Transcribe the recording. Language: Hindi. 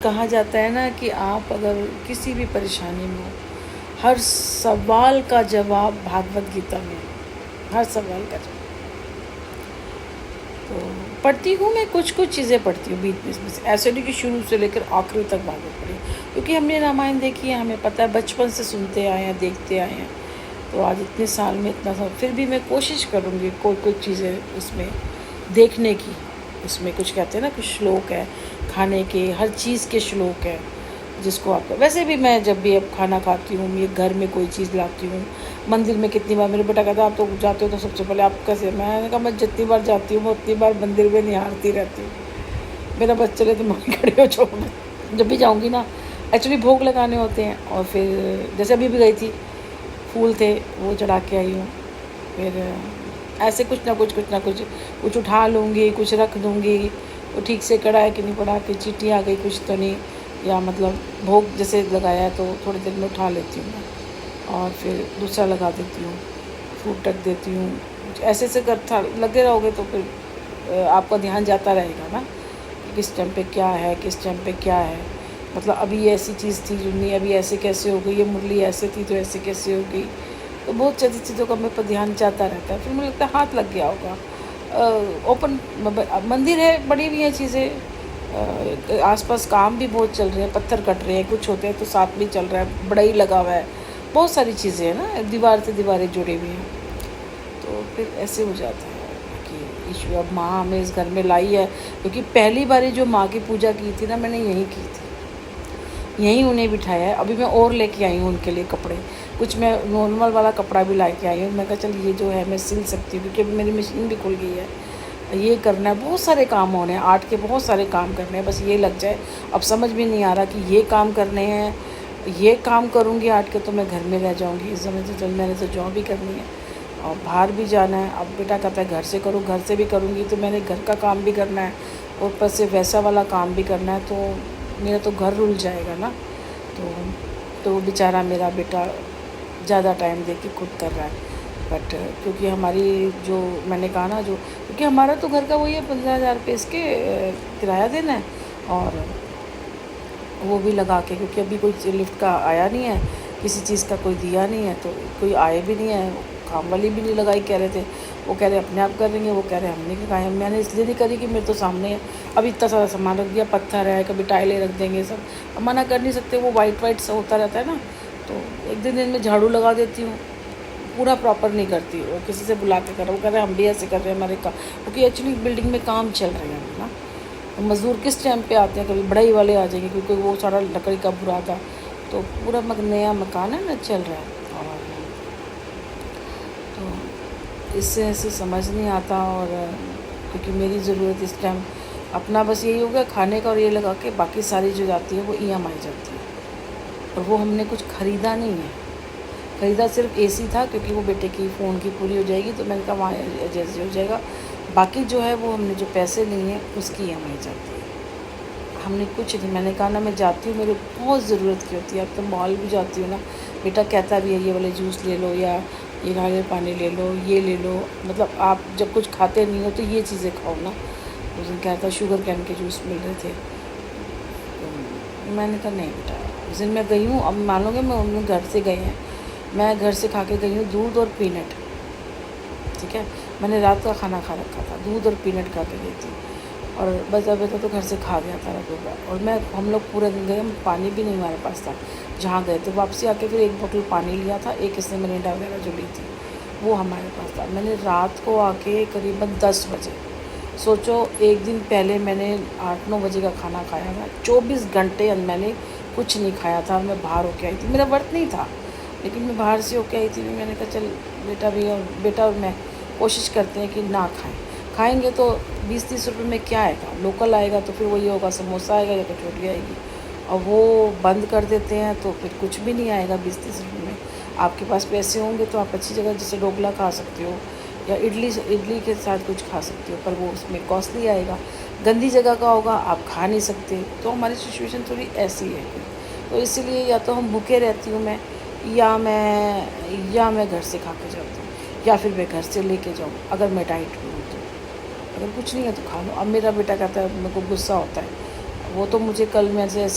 कहा जाता है ना कि आप अगर किसी भी परेशानी में हो, हर सवाल का जवाब भागवत गीता में है। हर सवाल का जवाब तो पढ़ती हूँ मैं, कुछ कुछ चीज़ें पढ़ती हूँ बीच बीच में से। ऐसे नहीं कि शुरू से लेकर आखिरी तक भागवत पढ़ी, क्योंकि हमने रामायण देखी है, हमें पता है, बचपन से सुनते आए हैं, देखते आए हैं। तो आज इतने साल में इतना सब, फिर भी मैं कोशिश करूँगी कोई कोई चीज़ें उसमें देखने की। इसमें कुछ कहते हैं ना, कुछ श्लोक है खाने के, हर चीज़ के श्लोक है जिसको आप, वैसे भी मैं जब भी अब खाना खाती हूँ, ये घर में कोई चीज़ लाती हूँ, मंदिर में कितनी बार मेरे बेटा कहता है आप तो जाते हो तो सबसे पहले आप कैसे, मैंने कहा मैं जितनी बार जाती हूँ मैं उतनी बार मंदिर में निहारती रहती हूँ। मेरा बस चले तो मम्मी खड़ी हो जाओ, जब भी जाऊँगी ना एक्चुअली भोग लगाने होते हैं। और फिर जैसे अभी भी गई थी, फूल थे वो चढ़ा के आई हूँ। फिर ऐसे कुछ ना कुछ उठा लूँगी, कुछ रख दूँगी, वो ठीक से कड़ा है कि नहीं पड़ा, कि चींटी आ गई कुछ तो नहीं, या मतलब भोग जैसे लगाया है तो थोड़ी देर में उठा लेती हूँ मैं और फिर दूसरा लगा देती हूँ, फूट ढक देती हूँ। ऐसे ऐसे करता लगे रहोगे तो फिर आपका ध्यान जाता रहेगा ना कि किस टाइम पे क्या है, किस टाइम पे क्या है। मतलब अभी ऐसी चीज़ थी जो नहीं, अभी ऐसे कैसे हो गई, ये मुरली ऐसे थी तो ऐसे कैसे हो गई। तो बहुत सारी चीज़ों का मेरे पर ध्यान जाता रहता है। फिर मुझे लगता है हाथ लग गया होगा। ओपन मंदिर है, बड़ी हुई हैं चीज़ें, आसपास काम भी बहुत चल रहे हैं, पत्थर कट रहे हैं, कुछ होते हैं तो साथ में चल रहा है, बड़ा ही लगा हुआ है, बहुत सारी चीज़ें हैं ना, दीवार से दीवारें जुड़ी हुई हैं। तो फिर ऐसे हो जाता है कि ईश्वर, अब माँ हमें इस घर में लाई है, क्योंकि पहली बारी जो माँ की पूजा की थी ना, मैंने यहीं की थी, यहीं उन्हें बिठाया है। अभी मैं और लेके आई हूँ उनके लिए कपड़े, कुछ मैं नॉर्मल वाला कपड़ा भी ला के आई हूँ। मैं कहा चल ये जो है मैं सिल सकती हूँ, क्योंकि अभी मेरी मशीन भी खुल गई है। ये करना है, बहुत सारे काम होने हैं, आर्ट के बहुत सारे काम करने हैं, बस ये लग जाए। अब समझ में नहीं आ रहा कि ये काम करने हैं, ये काम करूँगी आर्ट के तो मैं घर में रह जाऊँगी। इस समय तो चल मैंने तो जॉब भी करनी है और बाहर भी जाना है। अब बेटा कहता है घर से करो, घर से भी करूँगी तो मैंने घर का काम भी करना है और ऊपर से वैसा वाला काम भी करना है, तो मेरा तो घर रुल जाएगा ना। तो बेचारा मेरा बेटा ज़्यादा टाइम दे के खुद कर रहा है। बट क्योंकि हमारी जो, मैंने कहा ना, जो क्योंकि हमारा तो घर का वही है, 15,000 रुपये इसके किराया देना है, और वो भी लगा के, क्योंकि अभी कोई लिफ्ट का आया नहीं है, किसी चीज़ का कोई दिया नहीं है, तो कोई आए भी नहीं है, काम वाली भी नहीं लगाई, कह रहे थे, वो कह रहे अपने आप कर देंगे, वो कह रहे हमने क्या है। मैंने इसलिए नहीं करी कि मेरे तो सामने है, अभी इतना सारा सामान रख दिया, पत्थर है, कभी टाइलें रख देंगे सब, अब मना कर नहीं सकते, वो वाइट सा होता रहता है ना। तो एक दिन में झाड़ू लगा देती हूँ, पूरा प्रॉपर नहीं करती, वो किसी से बुला के करो, वो कह रहे हम भी ऐसे कर रहे हैं हमारे काम, क्योंकि एक्चुअली बिल्डिंग में काम चल रहे हैं ना। तो मज़दूर किस टाइम पे आते हैं, कभी बढ़ई वाले आ जाएंगे, क्योंकि वो सारा लकड़ी का बुरा था, तो पूरा नया मकान है ना, चल रहा है। और तो इससे ऐसे समझ नहीं आता, और क्योंकि मेरी ज़रूरत इस टाइम अपना बस यही हो गया खाने का, और ये लगा के बाकी सारी जो जाती है वो EMI जाती है, और वो हमने कुछ ख़रीदा नहीं है। ख़रीदा सिर्फ AC था, क्योंकि वो बेटे की फ़ोन की पूरी हो जाएगी, तो मैंने कहा वहाँ एडजस्ट हो जाएगा। बाकी जो है वो हमने जो पैसे लिए हैं उसकी EMI जाती है, हमने कुछ नहीं। मैंने कहा ना मैं जाती हूँ, मेरे बहुत ज़रूरत की होती है। अब तो मॉल भी जाती हूँ ना, बेटा कहता भी है ये वाले जूस ले लो, या ये नारियल पानी ले लो, ये ले लो, मतलब आप जब कुछ खाते नहीं हो तो ये चीज़ें खाओ ना। उस दिन कहता शुगर कैन के जूस मिल रहे थे, तो मैंने कहा नहीं बेटा। उस दिन मैं गई हूँ, अब मानोगे मैं उन घर से गए हैं, मैं घर से खा के गई हूँ दूध और पीनट, ठीक है, मैंने रात का खाना खा रखा था, दूध और पीनट खा के गई थी, और बचा बचा तो घर से खा गया था रखा। और हम लोग पूरे दिन गए, पानी भी नहीं हमारे पास था जहाँ गए थे। वापसी आके फिर एक बोतल पानी लिया था, एक इसने मिरिंडा वगैरह जो ली थी वो हमारे पास था। मैंने रात को आके करीबन 10 बजे, सोचो एक दिन पहले मैंने 8-9 बजे का खाना खाया था, 24 घंटे मैंने कुछ नहीं खाया था। मैं बाहर होके आई थी, मेरा व्रत नहीं था, लेकिन मैं बाहर से होके आई थी। मैंने कहा चल बेटा और मैं कोशिश करते हैं कि ना खाएंगे तो 20-30 रुपये में क्या आएगा, लोकल आएगा तो फिर वही होगा, समोसा आएगा या कचौड़ी आएगी, और वो बंद कर देते हैं तो फिर कुछ भी नहीं आएगा 20-30 रुपये में। आपके पास पैसे होंगे तो आप अच्छी जगह जैसे ढोकला खा सकते हो, या इडली के साथ कुछ खा सकते हो, पर वो उसमें कॉस्टली आएगा, गंदी जगह का होगा, आप खा नहीं सकते। तो हमारी सिचुएशन थोड़ी ऐसी है, तो इसीलिए या तो हम भूखे रहती हूँ मैं, या मैं घर से खा के जाती हूँ, या फिर मैं घर से लेके जाऊँ अगर मैं डाइट में हूँ तो। अगर कुछ नहीं है तो खा लो। अब मेरा बेटा कहता है, मेरे को गुस्सा होता है, वो तो मुझे कल मैं जैसे